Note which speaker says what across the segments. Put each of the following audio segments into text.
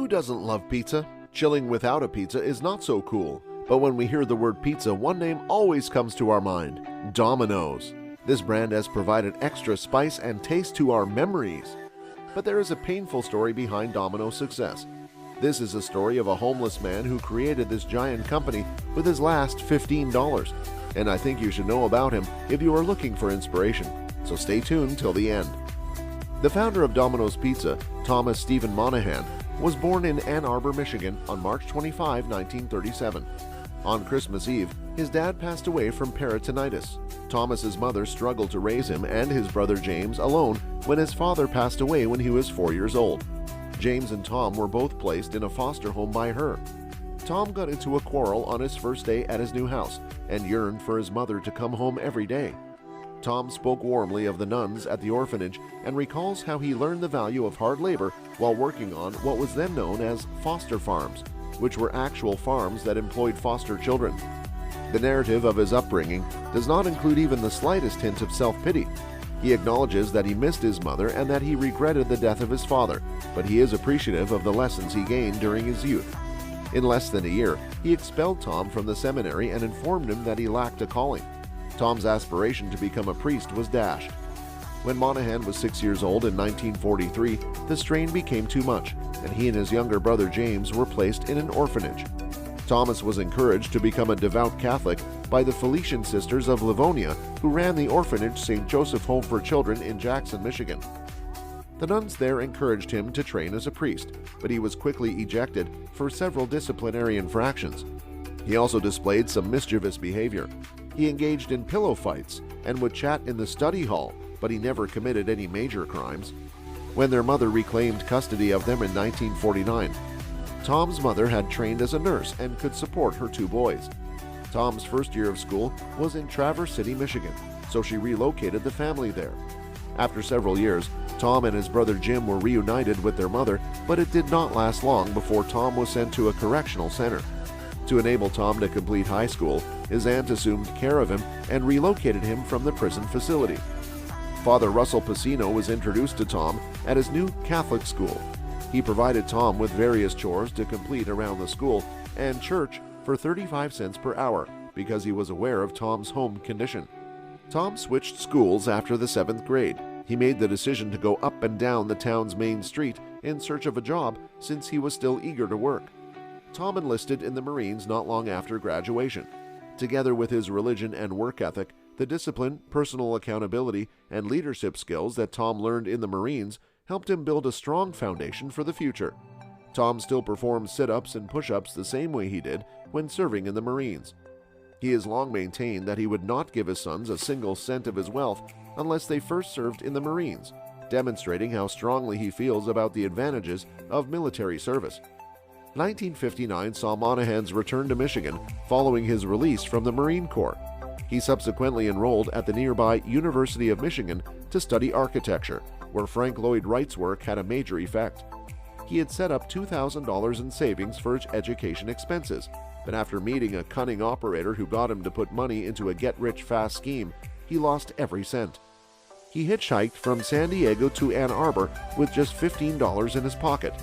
Speaker 1: Who doesn't love pizza? Chilling without a pizza is not so cool. But when we hear the word pizza, one name always comes to our mind: Domino's. This brand has provided extra spice and taste to our memories. But there is a painful story behind Domino's success. This is a story of a homeless man who created this giant company with his last $15. And I think you should know about him if you are looking for inspiration. So stay tuned till the end. The founder of Domino's Pizza, Thomas Stephen Monaghan, was born in Ann Arbor, Michigan on March 25, 1937. On Christmas Eve, his dad passed away from peritonitis. Thomas's mother struggled to raise him and his brother James alone when his father passed away when he was 4 years old. James and Tom were both placed in a foster home by her. Tom got into a quarrel on his first day at his new house and yearned for his mother to come home every day. Tom spoke warmly of the nuns at the orphanage and recalls how he learned the value of hard labor while working on what was then known as foster farms, which were actual farms that employed foster children. The narrative of his upbringing does not include even the slightest hint of self-pity. He acknowledges that he missed his mother and that he regretted the death of his father, but he is appreciative of the lessons he gained during his youth. In less than a year, he expelled Tom from the seminary and informed him that he lacked a calling. Tom's aspiration to become a priest was dashed. When Monaghan was 6 years old in 1943, the strain became too much, and he and his younger brother James were placed in an orphanage. Thomas was encouraged to become a devout Catholic by the Felician Sisters of Livonia, who ran the orphanage St. Joseph Home for Children in Jackson, Michigan. The nuns there encouraged him to train as a priest, but he was quickly ejected for several disciplinary infractions. He also displayed some mischievous behavior. He engaged in pillow fights and would chat in the study hall, but he never committed any major crimes. When their mother reclaimed custody of them in 1949, Tom's mother had trained as a nurse and could support her 2 boys. Tom's first year of school was in Traverse City, Michigan, so she relocated the family there. After several years, Tom and his brother Jim were reunited with their mother, but it did not last long before Tom was sent to a correctional center. To enable Tom to complete high school, his aunt assumed care of him and relocated him from the prison facility. Father Russell Pacino was introduced to Tom at his new Catholic school. He provided Tom with various chores to complete around the school and church for 35 cents per hour because he was aware of Tom's home condition. Tom switched schools after the 7th grade. He made the decision to go up and down the town's main street in search of a job since he was still eager to work. Tom enlisted in the Marines not long after graduation. Together with his religion and work ethic, the discipline, personal accountability, and leadership skills that Tom learned in the Marines helped him build a strong foundation for the future. Tom still performs sit-ups and push-ups the same way he did when serving in the Marines. He has long maintained that he would not give his sons a single cent of his wealth unless they first served in the Marines, demonstrating how strongly he feels about the advantages of military service. 1959 saw Monaghan's return to Michigan following his release from the Marine Corps. He subsequently enrolled at the nearby University of Michigan to study architecture, where Frank Lloyd Wright's work had a major effect. He had set up $2,000 in savings for his education expenses, but after meeting a cunning operator who got him to put money into a get-rich-fast scheme, he lost every cent. He hitchhiked from San Diego to Ann Arbor with just $15 in his pocket.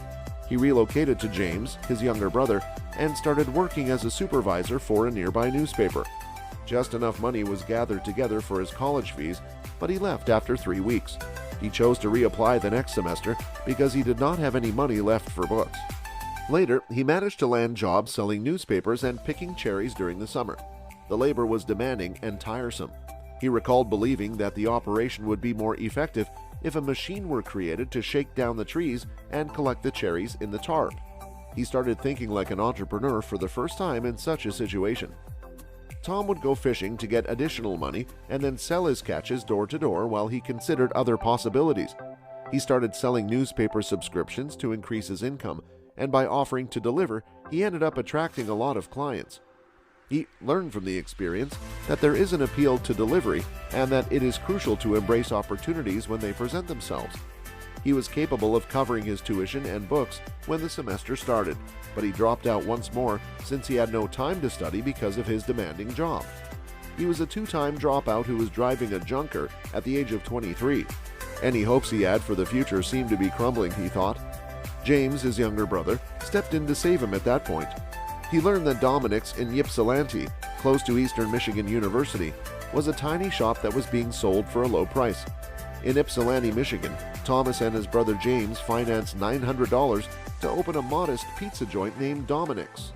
Speaker 1: He relocated to James, his younger brother, and started working as a supervisor for a nearby newspaper. Just enough money was gathered together for his college fees, but he left after 3 weeks. He chose to reapply the next semester because he did not have any money left for books. Later, he managed to land jobs selling newspapers and picking cherries during the summer. The labor was demanding and tiresome. He recalled believing that the operation would be more effective if a machine were created to shake down the trees and collect the cherries in the tarp. He started thinking like an entrepreneur for the first time in such a situation. Tom would go fishing to get additional money and then sell his catches door to door while he considered other possibilities. He started selling newspaper subscriptions to increase his income, and by offering to deliver, he ended up attracting a lot of clients. He learned from the experience that there is an appeal to delivery and that it is crucial to embrace opportunities when they present themselves. He was capable of covering his tuition and books when the semester started, but he dropped out once more since he had no time to study because of his demanding job. He was a 2-time dropout who was driving a junker at the age of 23. Any hopes he had for the future seemed to be crumbling, he thought. James, his younger brother, stepped in to save him at that point. He learned that Dominick's in Ypsilanti, close to Eastern Michigan University, was a tiny shop that was being sold for a low price. In Ypsilanti, Michigan, Thomas and his brother James financed $900 to open a modest pizza joint named Domino'S.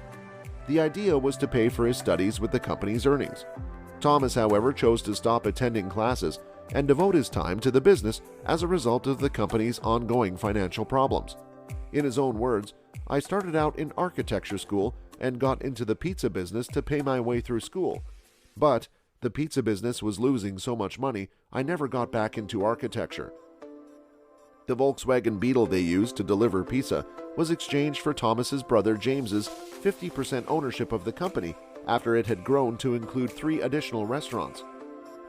Speaker 1: The idea was to pay for his studies with the company's earnings. Thomas, however, chose to stop attending classes and devote his time to the business as a result of the company's ongoing financial problems. In his own words, "I started out in architecture school and got into the pizza business to pay my way through school. But the pizza business was losing so much money, I never got back into architecture." The Volkswagen Beetle they used to deliver pizza was exchanged for Thomas's brother James's 50% ownership of the company after it had grown to include 3 additional restaurants.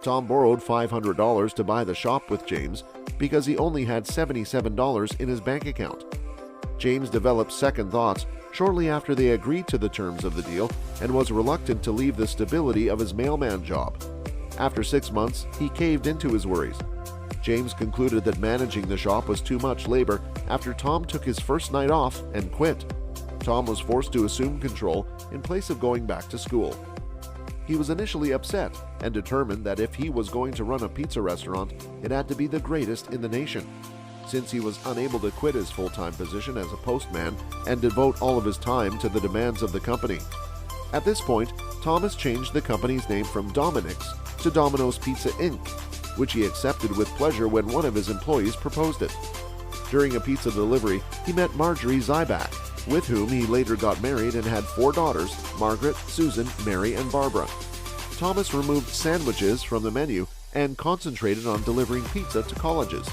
Speaker 1: Tom borrowed $500 to buy the shop with James because he only had $77 in his bank account. James developed second thoughts shortly after they agreed to the terms of the deal and was reluctant to leave the stability of his mailman job. After 6 months, he caved into his worries. James concluded that managing the shop was too much labor after Tom took his first night off and quit. Tom was forced to assume control in place of going back to school. He was initially upset and determined that if he was going to run a pizza restaurant, it had to be the greatest in the nation. Since he was unable to quit his full-time position as a postman and devote all of his time to the demands of the company. At this point, Thomas changed the company's name from Dominick's to Domino's Pizza Inc., which he accepted with pleasure when one of his employees proposed it. During a pizza delivery, he met Marjorie Zyback, with whom he later got married and had 4 daughters, Margaret, Susan, Mary, and Barbara. Thomas removed sandwiches from the menu and concentrated on delivering pizza to colleges.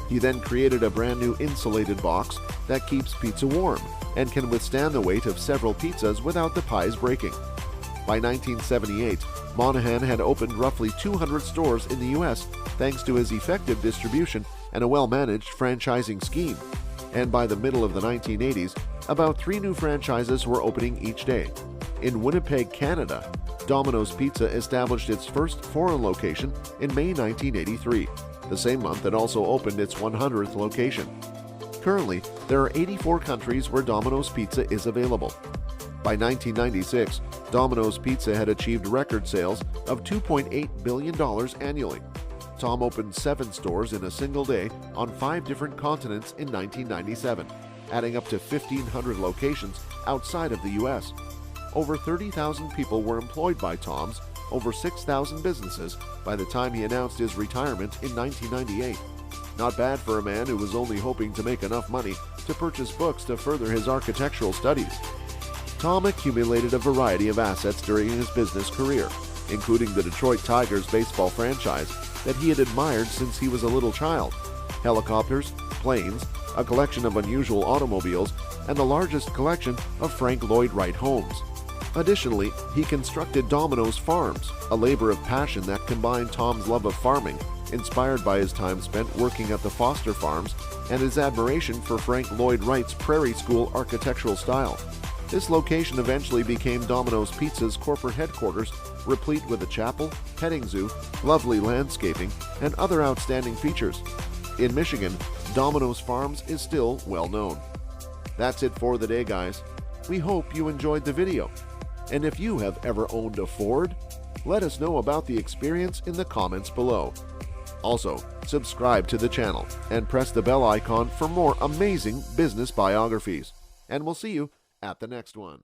Speaker 1: He then created a brand new insulated box that keeps pizza warm and can withstand the weight of several pizzas without the pies breaking. By 1978, Monaghan had opened roughly 200 stores in the U.S. thanks to his effective distribution and a well-managed franchising scheme. And by the middle of the 1980s, about 3 new franchises were opening each day. In Winnipeg, Canada, Domino's Pizza established its first foreign location in May 1983, the same month it also opened its 100th location. Currently, there are 84 countries where Domino's Pizza is available. By 1996, Domino's Pizza had achieved record sales of $2.8 billion annually. Tom opened 7 stores in a single day on 5 different continents in 1997, adding up to 1,500 locations outside of the U.S. Over 30,000 people were employed by Tom's over 6,000 businesses by the time he announced his retirement in 1998. Not bad for a man who was only hoping to make enough money to purchase books to further his architectural studies. Tom accumulated a variety of assets during his business career, including the Detroit Tigers baseball franchise that he had admired since he was a little child, helicopters, planes, a collection of unusual automobiles, and the largest collection of Frank Lloyd Wright homes. Additionally, he constructed Domino's Farms, a labor of passion that combined Tom's love of farming, inspired by his time spent working at the Foster Farms, and his admiration for Frank Lloyd Wright's Prairie School architectural style. This location eventually became Domino's Pizza's corporate headquarters, replete with a chapel, petting zoo, lovely landscaping, and other outstanding features. In Michigan, Domino's Farms is still well known. That's it for the day, guys. We hope you enjoyed the video. And if you have ever owned a Ford, let us know about the experience in the comments below. Also, subscribe to the channel and press the bell icon for more amazing business biographies. And we'll see you at the next one.